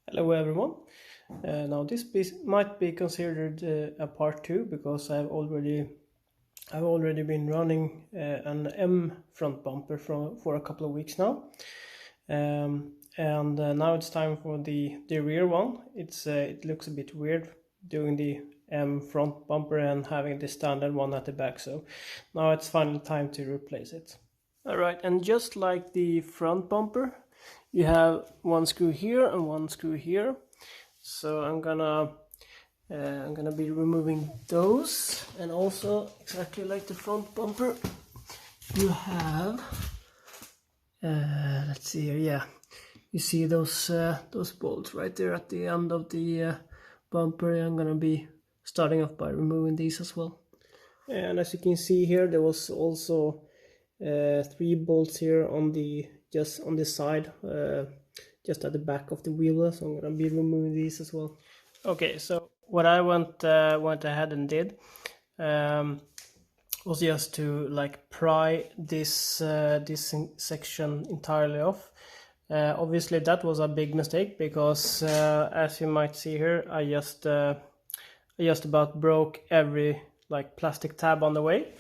Hello everyone. Now this piece might be considered a part 2 because I've already been running an M front bumper for a couple of weeks now, and now it's time for the rear one. It looks a bit weird doing the M front bumper and having the standard one at the back, so now it's finally time to replace it. Alright, and just like the front bumper, you have one screw here and one screw here. So I'm gonna be removing those, and also exactly like the front bumper, you have let's see here, yeah, you see those bolts right there at the end of the bumper. I'm gonna be starting off by removing these as well. And as you can see here, there was also 3 bolts here on the side, just at the back of the wheel, so I'm gonna be removing these as well. Okay, so what I went ahead and did was just to like pry this section entirely off. Obviously that was a big mistake because as you might see here, I just about broke every like plastic tab on the way.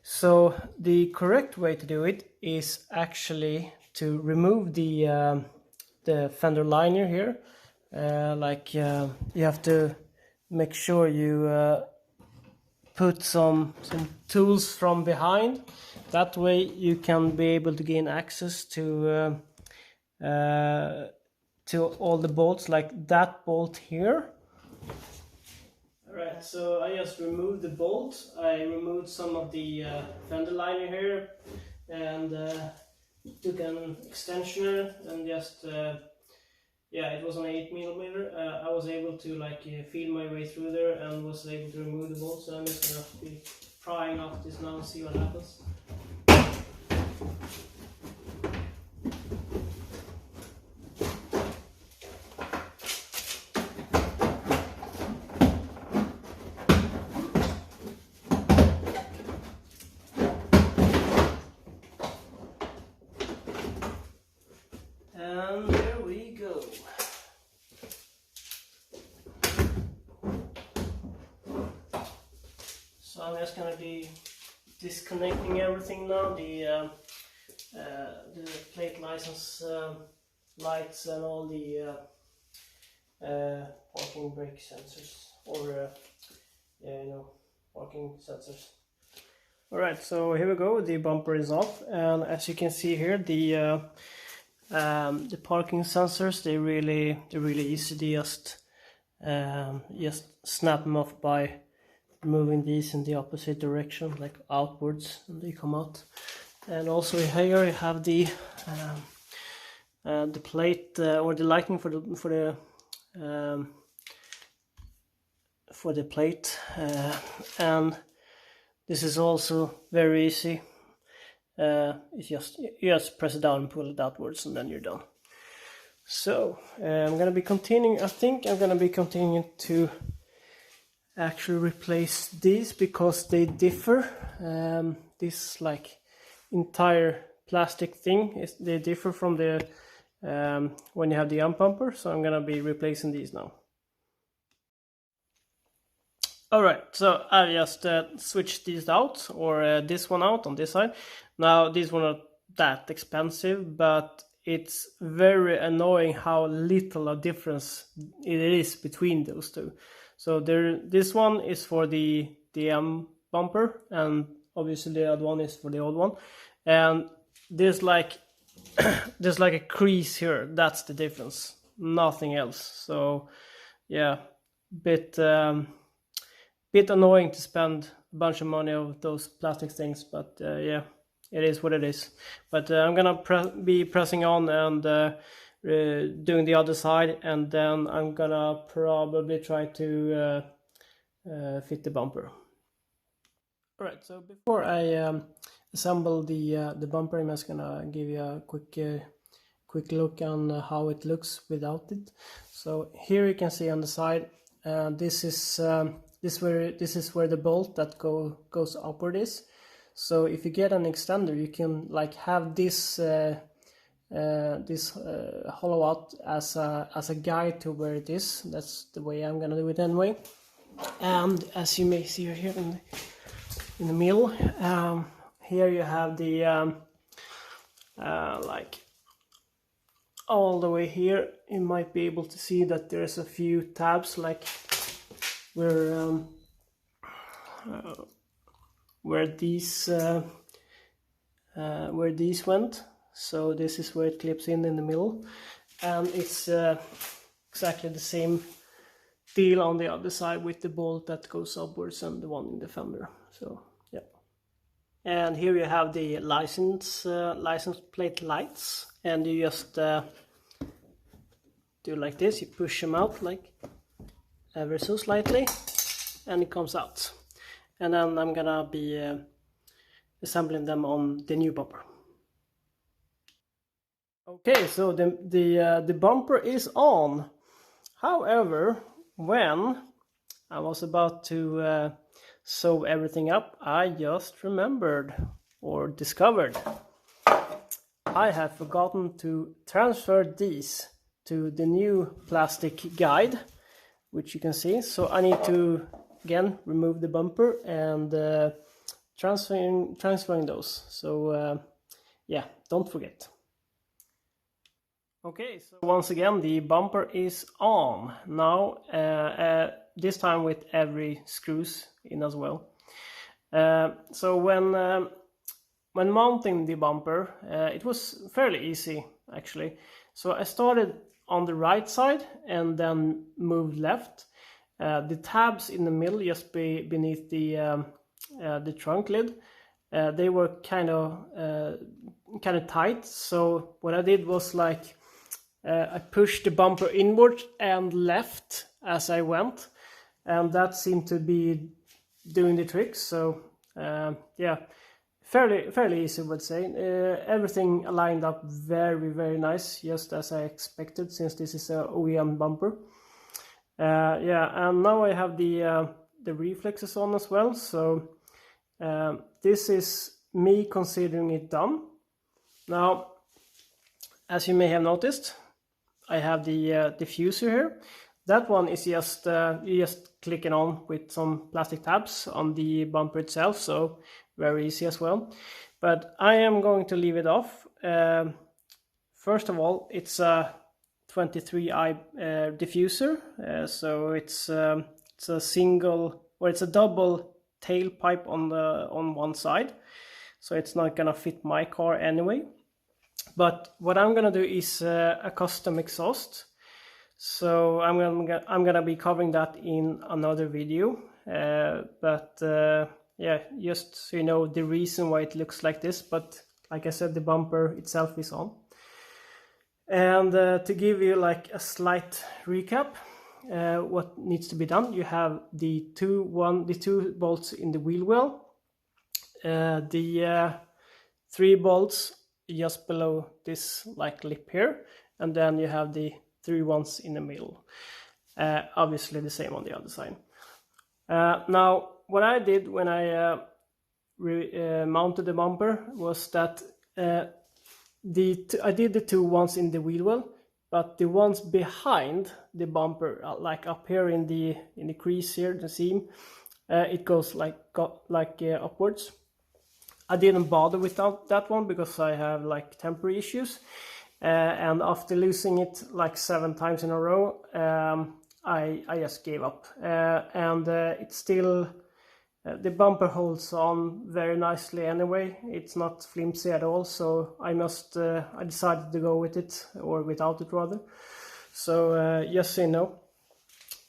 So the correct way to do it is actually to remove the fender liner here. You have to make sure you put some tools from behind. That way you can be able to gain access to all the bolts, like that bolt here. Alright, so I just removed the bolt. I removed some of the fender liner here, and took an extensioner and just yeah, it was an 8mm. I was able to like feel my way through there and was able to remove the bolt. So I'm just gonna be prying off this now and see what happens. And there we go. So I'm just gonna be disconnecting everything now, the plate license lights and all the parking brake sensors, or yeah, you know, parking sensors. Alright, so here we go, the bumper is off, and as you can see here, the parking sensors, they're really easy to just snap them off by moving these in the opposite direction, like outwards, and they come out. And also here you have the plate or the lighting for the plate, and this is also very easy. It's you just press it down and pull it outwards, and then you're done. So I'm gonna be continuing. I think I'm gonna be continuing to actually replace these because they differ. This like entire plastic thing they differ from the when you have the amp bumper. So I'm gonna be replacing these now. Alright, so I just switched these out, or this one out on this side. Now these were not that expensive, but it's very annoying how little a difference it is between those two. So this one is for the M bumper, and obviously the other one is for the old one. And there's like there's like a crease here. That's the difference, nothing else. So yeah, bit annoying to spend a bunch of money on those plastic things, but yeah, it is what it is. But I'm gonna be pressing on and doing the other side, and then I'm gonna probably try to fit the bumper. Alright, so before I assemble the bumper, I'm just gonna give you a quick look on how it looks without it. So here you can see on the side, this is where the bolt that goes upward is. So if you get an extender, you can like have this this hollow out as a guide to where it is. That's the way I'm gonna do it anyway. And as you may see here in the middle, here you have the like all the way here. You might be able to see that there's a few tabs like where these went. So this is where it clips in the middle, and it's exactly the same deal on the other side with the bolt that goes upwards and the one in the fender. So yeah, and here you have the license plate lights, and you just do like this. You push them out like ever so slightly, and it comes out. And then I'm gonna be assembling them on the new bumper. Okay, so the bumper is on. However, when I was about to sew everything up, I just remembered or discovered I have forgotten to transfer these to the new plastic guide, which you can see. So I need to again remove the bumper and transferring those. So yeah, don't forget. Okay, so once again the bumper is on now, this time with every screws in as well. So when mounting the bumper, it was fairly easy actually. So I started on the right side and then moved left. The tabs in the middle, just beneath the trunk lid, they were kind of tight. So what I did was like I pushed the bumper inward and left as I went, and that seemed to be doing the trick. So yeah, fairly easy, I would say. Everything lined up very nice, just as I expected, since this is a OEM bumper. Yeah, and now I have the reflexes on as well. So this is me considering it done. Now, as you may have noticed, I have the diffuser here. That one is just you just click it on with some plastic tabs on the bumper itself, so very easy as well. But I am going to leave it off. First of all, it's a 23i diffuser, so it's a single, or it's a double tailpipe on one side, so it's not gonna fit my car anyway. But what I'm gonna do is a custom exhaust. So I'm gonna be covering that in another video. Yeah, just so you know the reason why it looks like this. But like I said, the bumper itself is on. And to give you like a slight recap, what needs to be done: you have the two bolts in the wheel well, the 3 bolts just below this like lip here, and then you have the 3 ones in the middle. Obviously the same on the other side. Now what I did when I mounted the bumper was that I did the 2 ones in the wheel well, but the ones behind the bumper, like up here in the crease here, the seam, it goes like upwards. I didn't bother with that one because I have like temporary issues, and after losing it like 7 times in a row, I just gave up. And it's still the bumper holds on very nicely anyway. It's not flimsy at all, so I decided to go with it, or without it rather. So just so you know.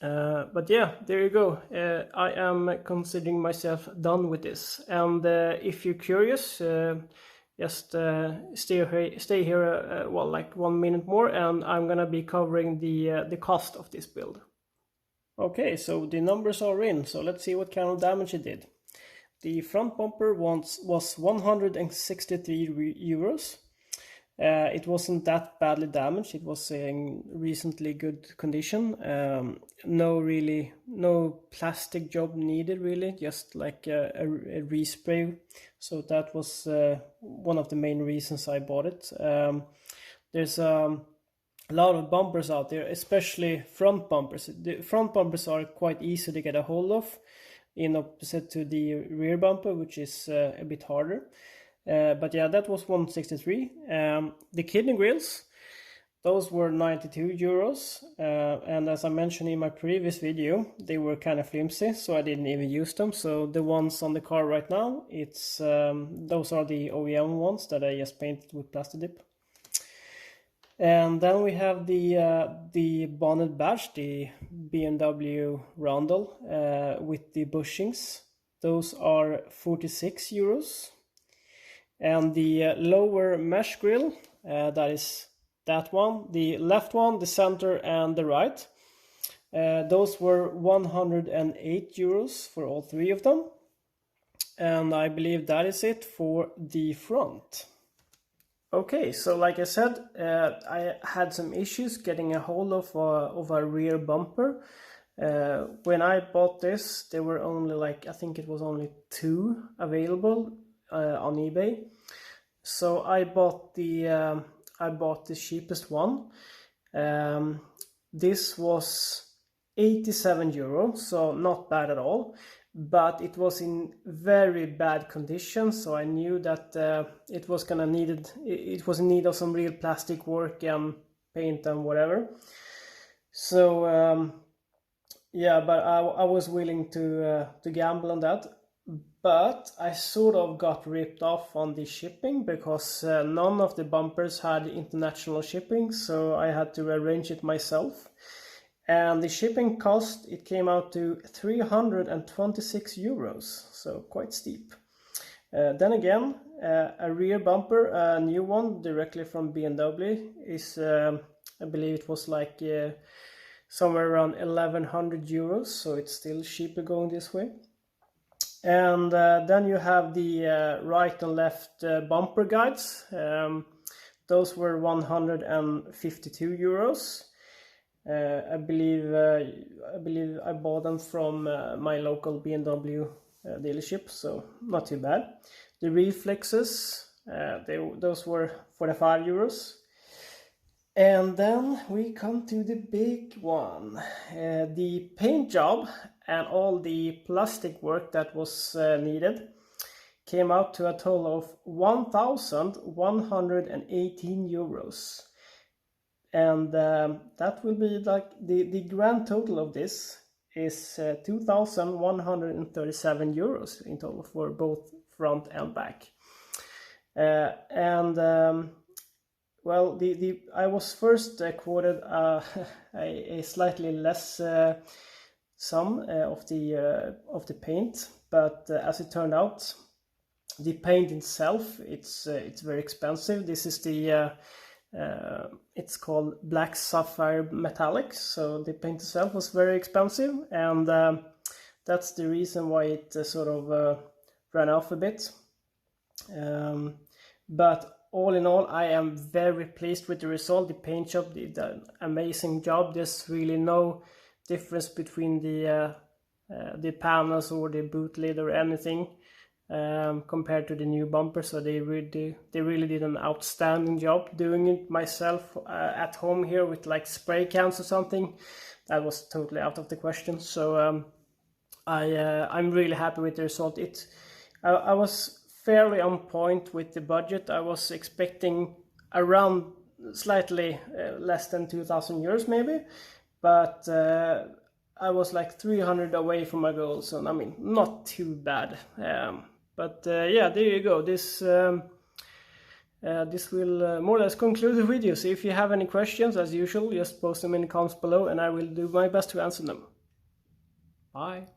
But yeah, there you go. I am considering myself done with this, and if you're curious, just stay here well, like 1 minute more, and I'm gonna be covering the cost of this build. Okay, so the numbers are in, so let's see what kind of damage it did. The front bumper was 163 euros. It wasn't that badly damaged. It was in reasonably good condition. No plastic job needed really, just like a respray. So that was one of the main reasons I bought it. there's a lot of bumpers out there, especially front bumpers. The front bumpers are quite easy to get a hold of, in opposite to the rear bumper, which is a bit harder. But yeah, that was 163. The kidney grills, those were 92 euros. And as I mentioned in my previous video, they were kind of flimsy, so I didn't even use them. So the ones on the car right now, it's those are the OEM ones that I just painted with plastic dip. And then we have the bonnet badge, the BMW roundel with the bushings. Those are 46 euros. And the lower mesh grill, that is that one, the left one, the center, and the right. Those were 108 euros for all three of them. And I believe that is it for the front. Okay, so like I said, I had some issues getting a hold of a rear bumper. When I bought this, there were only I think it was only 2 available on eBay. So I bought the cheapest one. This was 87 euro, so not bad at all. But it was in very bad condition, so I knew that it was in need of some real plastic work and paint and whatever. So yeah, but I was willing to gamble on that. But I sort of got ripped off on the shipping, because none of the bumpers had international shipping, so I had to arrange it myself. And the shipping cost, it came out to 326 euros, so quite steep. Then again, a rear bumper, a new one directly from BMW, is, I believe it was somewhere around 1100 euros, so it's still cheaper going this way. And then you have the right and left bumper guides. Those were 152 euros. I believe I bought them from my local BMW dealership, so not too bad. The reflexes, those were 45 euros. And then we come to the big one. The paint job and all the plastic work that was needed came out to a total of 1,118 euros. And that will be the grand total of this is 2,137 euros in total for both front and back. Well, I was first quoted a slightly less sum of the paint, but as it turned out, the paint itself, it's very expensive. This is the it's called Black Sapphire Metallic, so the paint itself was very expensive, and that's the reason why it sort of ran off a bit. But all in all, I am very pleased with the result. The paint shop did an amazing job. There's really no difference between the panels or the boot lid or anything compared to the new bumper. So they really did an outstanding job. Doing it myself at home here with spray cans or something, that was totally out of the question. So I'm really happy with the result. I was fairly on point with the budget. I was expecting around slightly less than 2,000 euros maybe, but I was 300 away from my goal, so I mean, not too bad. But yeah, there you go. This will more or less conclude the video. So if you have any questions, as usual, just post them in the comments below and I will do my best to answer them. Bye.